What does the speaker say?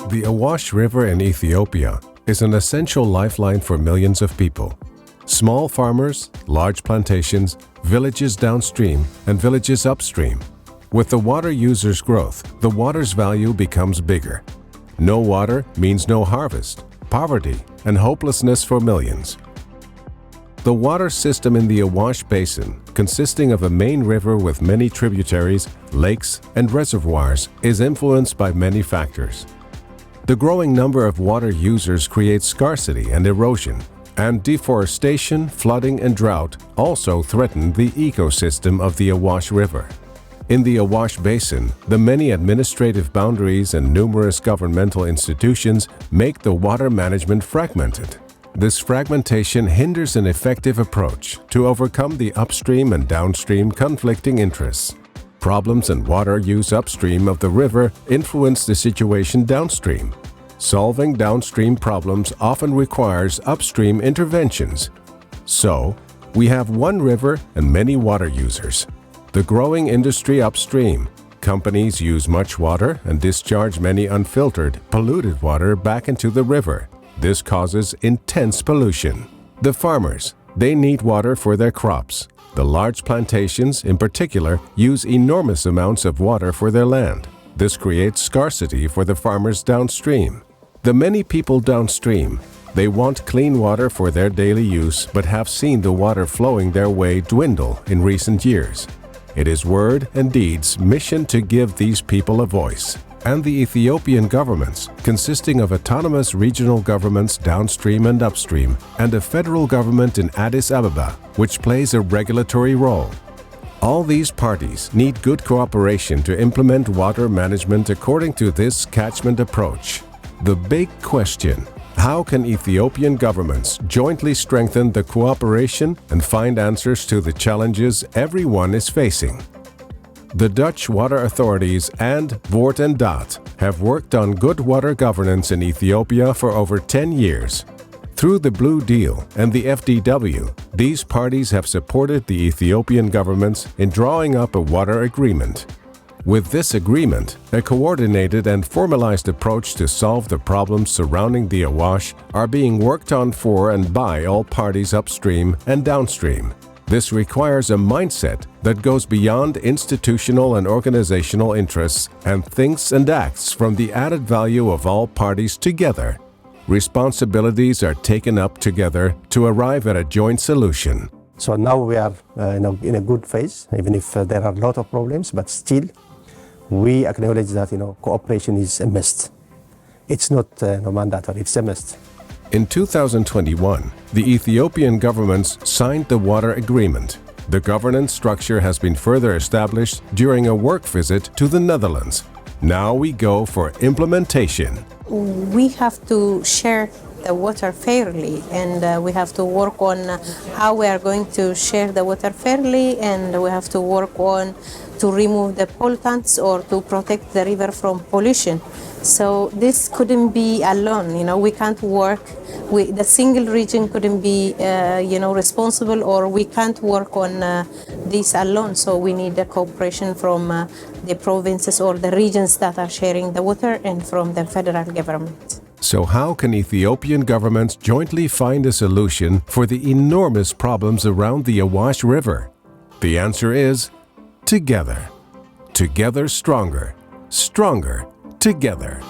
The Awash River in Ethiopia is an essential lifeline for millions of people. Small farmers, large plantations, villages downstream, and villages upstream. With the water users' growth, the water's value becomes bigger. No water means no harvest, poverty, and hopelessness for millions. The water system in the Awash Basin, consisting of a main river with many tributaries, lakes, and reservoirs, is influenced by many factors. The growing number of water users creates scarcity and erosion, and deforestation, flooding, and drought also threaten the ecosystem of the Awash River. In the Awash Basin, the many administrative boundaries and numerous governmental institutions make the water management fragmented. This fragmentation hinders an effective approach to overcome the upstream and downstream conflicting interests. Problems in water use upstream of the river influence the situation downstream. Solving downstream problems often requires upstream interventions. So, we have one river and many water users. The growing industry upstream. Companies use much water and discharge many unfiltered, polluted water back into the river. This causes intense pollution. The farmers, they need water for their crops. The large plantations, in particular, use enormous amounts of water for their land. This creates scarcity for the farmers downstream. The many people downstream, they want clean water for their daily use but have seen the water flowing their way dwindle in recent years. It is word and deed's mission to give these people a voice. And the Ethiopian governments, consisting of autonomous regional governments downstream and upstream, and a federal government in Addis Ababa, which plays a regulatory role. All these parties need good cooperation to implement water management according to this catchment approach. The big question: how can Ethiopian governments jointly strengthen the cooperation and find answers to the challenges everyone is facing? The Dutch water authorities and Woord en Daad have worked on good water governance in Ethiopia for over 10 years. Through the Blue Deal and the FDW, these parties have supported the Ethiopian governments in drawing up a water agreement. With this agreement, a coordinated and formalized approach to solve the problems surrounding the Awash are being worked on for and by all parties upstream and downstream. This requires a mindset that goes beyond institutional and organizational interests and thinks and acts from the added value of all parties together. Responsibilities are taken up together to arrive at a joint solution. So now we are in a good phase, even if there are a lot of problems, but still we acknowledge that cooperation is a must. It's not mandatory, it's a must. In 2021, the Ethiopian governments signed the water agreement. The governance structure has been further established during a work visit to the Netherlands. Now we go for implementation. We have to share the water fairly, and we have to work on how we are going to share the water fairly, and we have to work on to remove the pollutants or to protect the river from pollution. So this couldn't be alone, we can't work, the single region couldn't be, responsible, or we can't work on this alone. So we need the cooperation from the provinces or the regions that are sharing the water and from the federal government. So how can Ethiopian governments jointly find a solution for the enormous problems around the Awash River? The answer is together. Together stronger. Stronger together.